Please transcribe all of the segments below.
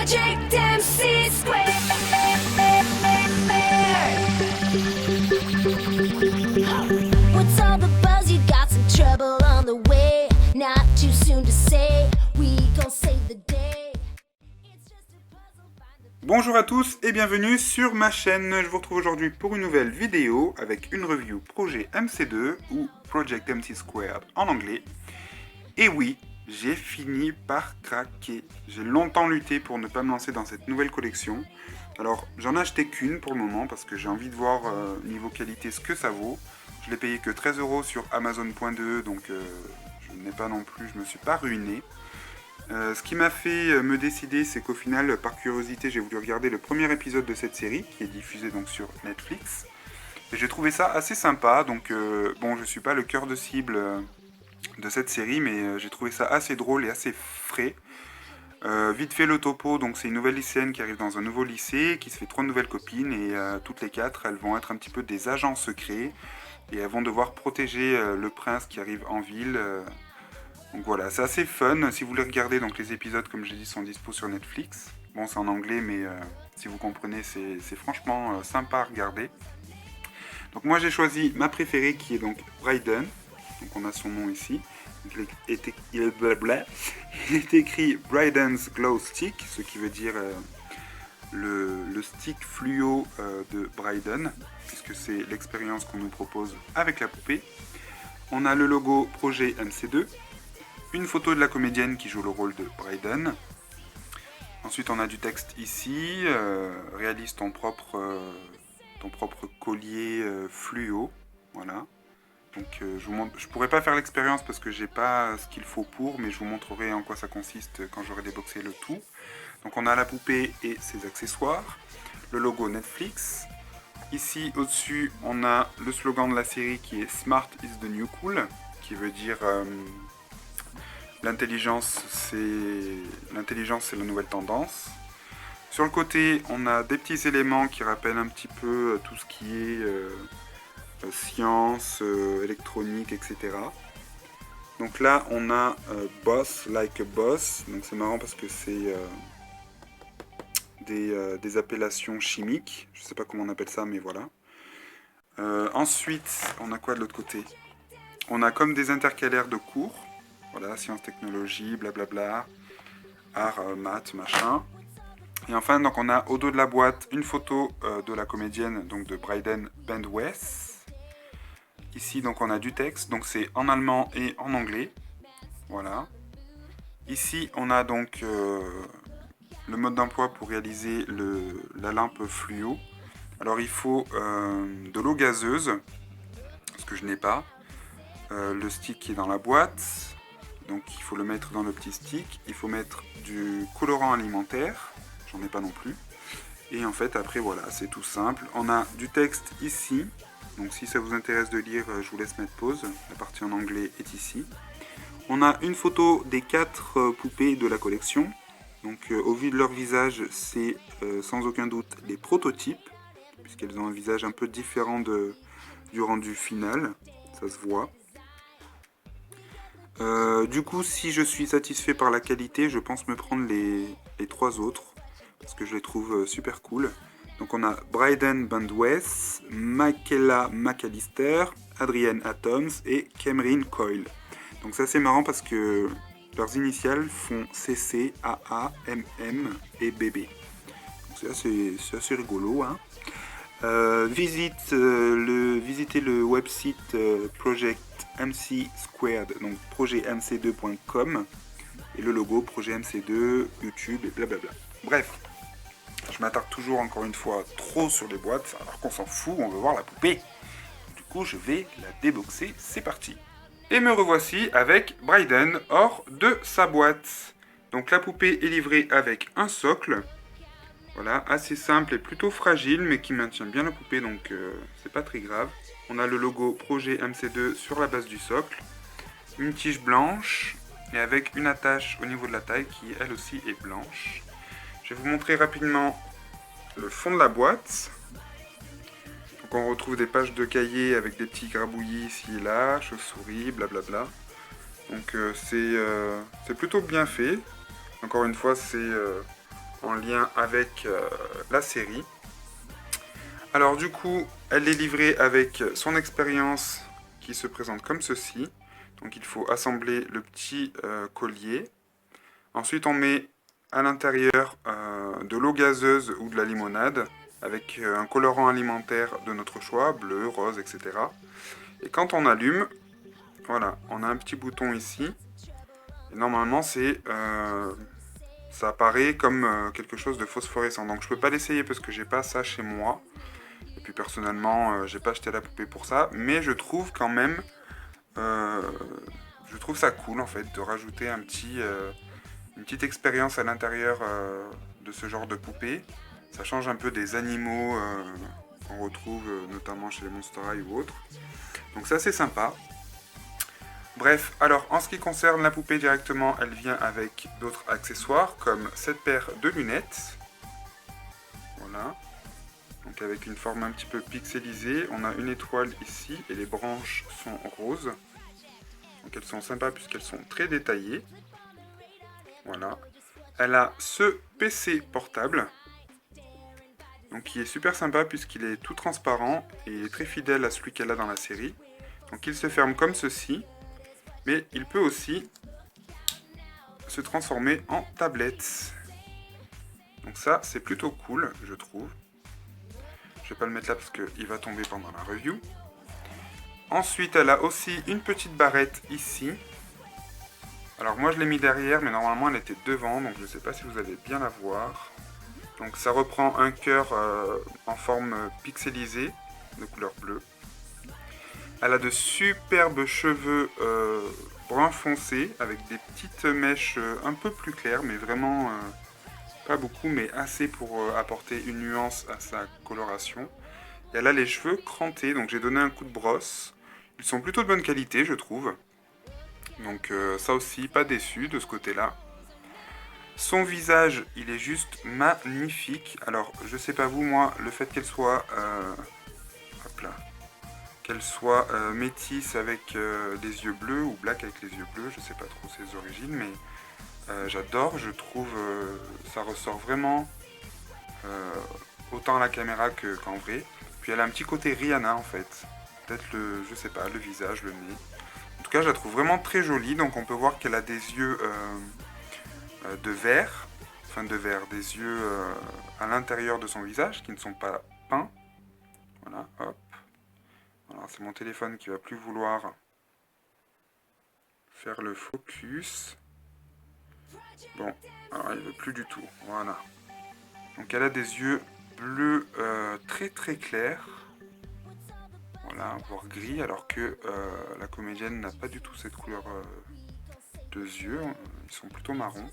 Project MC Squared. What's all the buzz? You got some trouble on the way. Not too soon to say. We gon' save the day. It's just a puzzle, find the... Bonjour à tous et bienvenue sur ma chaîne. Je vous retrouve aujourd'hui pour une nouvelle vidéo avec une review projet MC2 ou Project MC Squared en anglais. Et oui, j'ai fini par craquer. J'ai longtemps lutté pour ne pas me lancer dans cette nouvelle collection. Alors, j'en ai acheté qu'une pour le moment parce que j'ai envie de voir niveau qualité ce que ça vaut. Je l'ai payé que 13 € sur Amazon.de, donc je n'ai pas non plus, je me suis pas ruiné. Ce qui m'a fait me décider, c'est qu'au final, par curiosité, j'ai voulu regarder le premier épisode de cette série qui est diffusé donc sur Netflix. Et j'ai trouvé ça assez sympa, donc bon, je suis pas le cœur de cible de cette série, mais j'ai trouvé ça assez drôle et assez frais. Vite fait le topo, donc c'est une nouvelle lycéenne qui arrive dans un nouveau lycée, qui se fait 3 nouvelles copines, et toutes les 4, elles vont être un petit peu des agents secrets, et elles vont devoir protéger le prince qui arrive en ville. Donc voilà, c'est assez fun. Si vous voulez regarder, donc les épisodes, comme j'ai dit, sont dispo sur Netflix. Bon, c'est en anglais, mais si vous comprenez, c'est franchement sympa à regarder. Donc moi j'ai choisi ma préférée qui est donc Bryden. Donc on a son nom ici. Il est écrit Bryden's Glow Stick, ce qui veut dire le stick fluo de Bryden, puisque c'est l'expérience qu'on nous propose avec la poupée. On a le logo projet MC2, une photo de la comédienne qui joue le rôle de Bryden. Ensuite on a du texte ici, réalise ton propre collier fluo, voilà. Donc je pourrais pas faire l'expérience parce que j'ai pas ce qu'il faut pour, mais je vous montrerai en quoi ça consiste quand j'aurai déboxé le tout. Donc on a la poupée et ses accessoires, le logo Netflix. Ici au-dessus on a le slogan de la série qui est Smart is the new cool, qui veut dire l'intelligence c'est la nouvelle tendance. Sur le côté on a des petits éléments qui rappellent un petit peu tout ce qui est science, électronique, etc. Donc là on a Boss Like a Boss, donc c'est marrant parce que c'est des appellations chimiques, je sais pas comment on appelle ça, mais voilà. Ensuite on a quoi de l'autre côté? On a comme des intercalaires de cours, voilà, sciences, technologie, blablabla, art, maths, machin. Et enfin donc on a au dos de la boîte une photo de la comédienne, donc de Bryden Bandwes. Ici, donc, on a du texte, donc c'est en allemand et en anglais. Voilà. Ici, on a donc le mode d'emploi pour réaliser la lampe fluo. Alors, il faut de l'eau gazeuse, ce que je n'ai pas. Le stick qui est dans la boîte, donc il faut le mettre dans le petit stick. Il faut mettre du colorant alimentaire, j'en ai pas non plus. Et en fait, après, voilà, c'est tout simple. On a du texte ici. Donc si ça vous intéresse de lire, je vous laisse mettre pause. La partie en anglais est ici. On a une photo des 4 poupées de la collection. Donc au vu de leur visage, c'est sans aucun doute les prototypes, puisqu'elles ont un visage un peu différent du rendu final. Ça se voit. Du coup, si je suis satisfait par la qualité, je pense me prendre les 3 autres, parce que je les trouve super cool. Donc on a Bryden Bandwes, Michaela McAllister, Adrienne Atoms et Cameron Coyle. Donc c'est assez marrant parce que leurs initiales font CC, AA, MM et BB. Donc c'est assez rigolo, hein. Visitez le website Project MC Squared, donc projetmc2.com, et le logo Projet MC2, YouTube et blablabla. Bref. Je m'attarde toujours, encore une fois, trop sur les boîtes, alors qu'on s'en fout, on veut voir la poupée. Du coup, je vais la déboxer, c'est parti. Et me revoici avec Bryden hors de sa boîte. Donc la poupée est livrée avec un socle. Voilà, assez simple et plutôt fragile, mais qui maintient bien la poupée, donc c'est pas très grave. On a le logo Projet MC2 sur la base du socle. Une tige blanche, et avec une attache au niveau de la taille qui, elle aussi, est blanche. Je vais vous montrer rapidement le fond de la boîte. Donc on retrouve des pages de cahier avec des petits grabouillis ici et là, chauves-souris, blablabla. Donc c'est plutôt bien fait. Encore une fois, c'est en lien avec la série. Alors du coup, elle est livrée avec son expérience qui se présente comme ceci. Donc il faut assembler le petit collier. Ensuite on met à l'intérieur de l'eau gazeuse ou de la limonade avec un colorant alimentaire de notre choix, bleu, rose, etc. Et quand on allume, voilà, on a un petit bouton ici. Et normalement ça apparaît comme quelque chose de phosphorescent. Donc je peux pas l'essayer parce que j'ai pas ça chez moi. Et puis personnellement, j'ai pas acheté la poupée pour ça. Mais je trouve quand même, je trouve ça cool en fait de rajouter une petite expérience à l'intérieur de ce genre de poupée. Ça change un peu des animaux qu'on retrouve notamment chez les Monster High ou autres. Donc ça c'est sympa. Bref, alors en ce qui concerne la poupée directement, elle vient avec d'autres accessoires comme cette paire de lunettes. Voilà. Donc avec une forme un petit peu pixelisée. On a une étoile ici et les branches sont roses. Donc elles sont sympas puisqu'elles sont très détaillées. Voilà. Elle a ce PC portable. Donc qui est super sympa puisqu'il est tout transparent et il est très fidèle à celui qu'elle a dans la série. Donc il se ferme comme ceci. Mais il peut aussi se transformer en tablette. Donc ça, c'est plutôt cool, je trouve. Je vais pas le mettre là parce qu'il va tomber pendant la review. Ensuite, elle a aussi une petite barrette ici. Alors moi, je l'ai mis derrière, mais normalement, elle était devant. Donc je ne sais pas si vous allez bien la voir. Donc ça reprend un cœur en forme pixelisée, de couleur bleue. Elle a de superbes cheveux brun foncé avec des petites mèches un peu plus claires, mais vraiment pas beaucoup, mais assez pour apporter une nuance à sa coloration. Et elle a les cheveux crantés, donc j'ai donné un coup de brosse. Ils sont plutôt de bonne qualité, je trouve. Donc ça aussi, pas déçu de ce côté-là. Son visage, il est juste magnifique. Alors, je sais pas vous, moi, le fait qu'elle soit... hop là. Qu'elle soit métisse avec les yeux bleus ou black avec les yeux bleus, je sais pas trop ses origines, mais j'adore, je trouve ça ressort vraiment autant à la caméra qu'en vrai. Puis elle a un petit côté Rihanna en fait, peut-être je sais pas, le visage, le nez. En tout cas, je la trouve vraiment très jolie, donc on peut voir qu'elle a des yeux de verre, des yeux à l'intérieur de son visage qui ne sont pas peints. Voilà, hop. Alors c'est mon téléphone qui va plus vouloir faire le focus. Bon, alors il veut plus du tout. Voilà. Donc elle a des yeux bleus très très clairs. Voilà, voire gris, alors que la comédienne n'a pas du tout cette couleur de yeux. Ils sont plutôt marrons.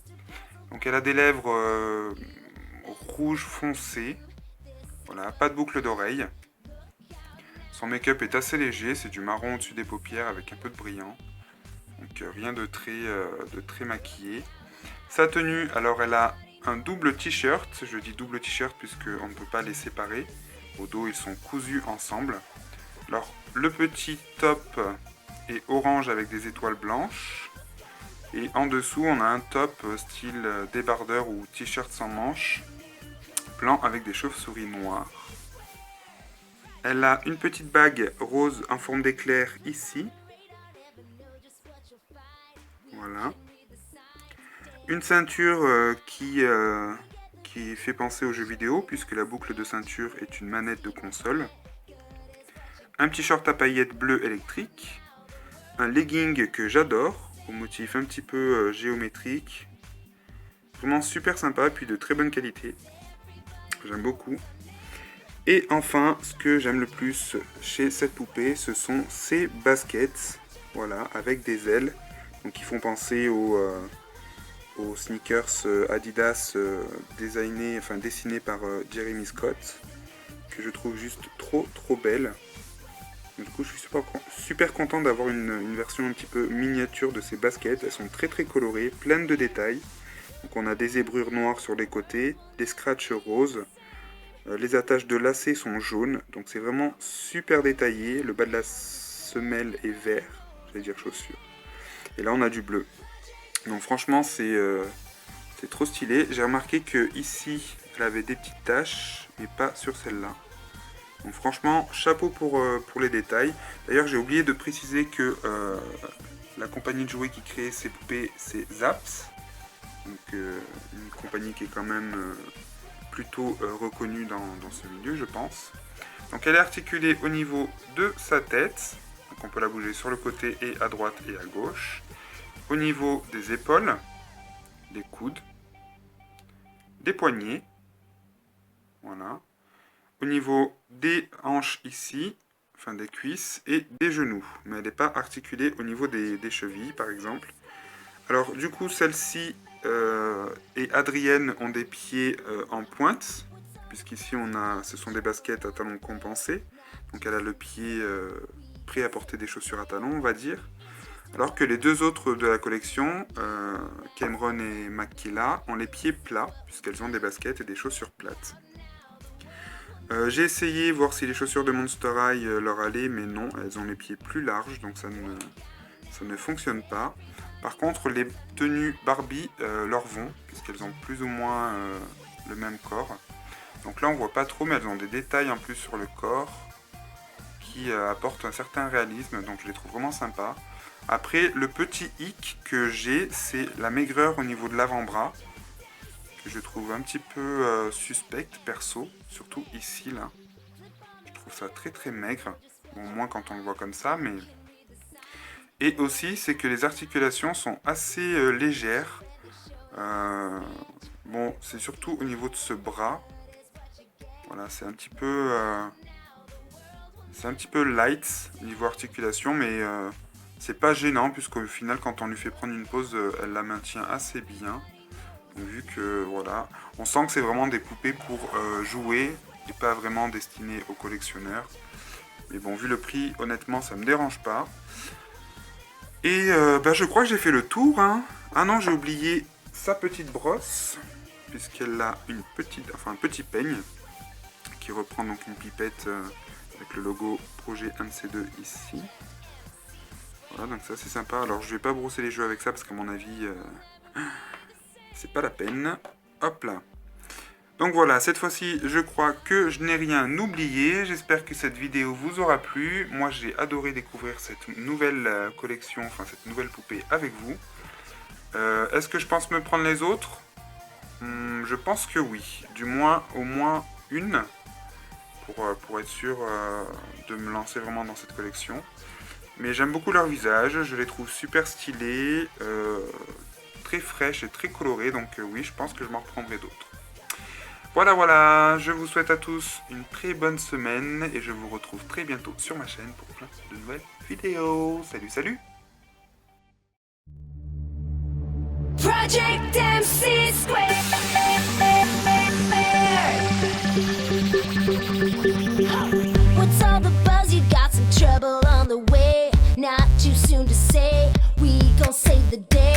Donc elle a des lèvres rouges foncées. Voilà, pas de boucle d'oreille. Son make-up est assez léger, c'est du marron au-dessus des paupières avec un peu de brillant. Donc rien de très maquillé. Sa tenue, alors elle a un double t-shirt. Je dis double t-shirt puisqu'on ne peut pas les séparer. Au dos, ils sont cousus ensemble. Alors le petit top est orange avec des étoiles blanches. Et en dessous, on a un top style débardeur ou t-shirt sans manches, blanc avec des chauves-souris noires. Elle a une petite bague rose en forme d'éclair ici. Voilà. Une ceinture qui fait penser aux jeux vidéo, puisque la boucle de ceinture est une manette de console. Un petit short à paillettes bleu électrique. Un legging que j'adore, au motif un petit peu géométrique. Vraiment super sympa, puis de très bonne qualité. J'aime beaucoup. Et enfin, ce que j'aime le plus chez cette poupée, ce sont ses baskets, voilà, avec des ailes, donc qui font penser aux sneakers Adidas dessinés par Jeremy Scott, que je trouve juste trop belle. Du coup, je suis super content d'avoir une version un petit peu miniature de ces baskets. Elles sont très colorées, pleines de détails. Donc on a des zébrures noires sur les côtés, des scratchs roses. Les attaches de lacets sont jaunes, donc c'est vraiment super détaillé. Le bas de la semelle est vert, j'allais dire chaussure. Et là on a du bleu. Donc franchement c'est C'était trop stylé. J'ai remarqué que ici, elle avait des petites taches, mais pas sur celle-là. Donc franchement, chapeau pour les détails. D'ailleurs, j'ai oublié de préciser que la compagnie de jouets qui crée ces poupées, c'est Zaps. Donc une compagnie qui est quand même plutôt reconnue dans ce milieu, je pense. Donc elle est articulée au niveau de sa tête. Donc on peut la bouger sur le côté et à droite et à gauche. Au niveau des épaules, des coudes, des poignets. Voilà. Au niveau des hanches ici, enfin des cuisses et des genoux. Mais elle n'est pas articulée au niveau des chevilles par exemple. Alors du coup celle-ci et Adrienne ont des pieds en pointe. Puisqu'ici ce sont des baskets à talons compensés. Donc elle a le pied prêt à porter des chaussures à talons on va dire. Alors que les deux autres de la collection, Cameron et Makila, ont les pieds plats. Puisqu'elles ont des baskets et des chaussures plates. J'ai essayé voir si les chaussures de Monster High leur allaient, mais non, elles ont les pieds plus larges, donc ça ne fonctionne pas. Par contre, les tenues Barbie leur vont, puisqu'elles ont plus ou moins le même corps. Donc là, on voit pas trop, mais elles ont des détails en plus sur le corps qui apportent un certain réalisme, donc je les trouve vraiment sympas. Après, le petit hic que j'ai, c'est la maigreur au niveau de l'avant-bras. Que je trouve un petit peu suspecte perso, surtout ici là. Je trouve ça très très maigre, bon moins quand on le voit comme ça, mais... Et aussi c'est que les articulations sont assez légères. Bon c'est surtout au niveau de ce bras. Voilà c'est un petit peu light au niveau articulation, mais c'est pas gênant puisqu'au final quand on lui fait prendre une pause, elle la maintient assez bien. Donc, vu que voilà, on sent que c'est vraiment des poupées pour jouer et pas vraiment destinées aux collectionneurs. Mais bon, vu le prix, honnêtement, ça me dérange pas. Et je crois que j'ai fait le tour. Hein. Ah non, j'ai oublié sa petite brosse, puisqu'elle a un petit peigne qui reprend donc une pipette avec le logo Projet MC2 ici. Voilà, donc ça c'est sympa. Alors je vais pas brosser les jeux avec ça parce qu'à mon avis... c'est pas la peine. Hop là. Donc voilà, cette fois-ci, je crois que je n'ai rien oublié. J'espère que cette vidéo vous aura plu. Moi, j'ai adoré découvrir cette nouvelle collection, enfin cette nouvelle poupée avec vous. Est-ce que je pense me prendre les autres ? Je pense que oui. Du moins, au moins une. Pour être sûr de me lancer vraiment dans cette collection. Mais j'aime beaucoup leur visage. Je les trouve super stylés. Très fraîche et très colorée, donc oui, je pense que je m'en reprendrai d'autres. Voilà, je vous souhaite à tous une très bonne semaine et je vous retrouve très bientôt sur ma chaîne pour plein de nouvelles vidéos. Salut Project MC Square. What's all the buzz? You got some trouble on the way. Not too soon to say. We gon' save the day.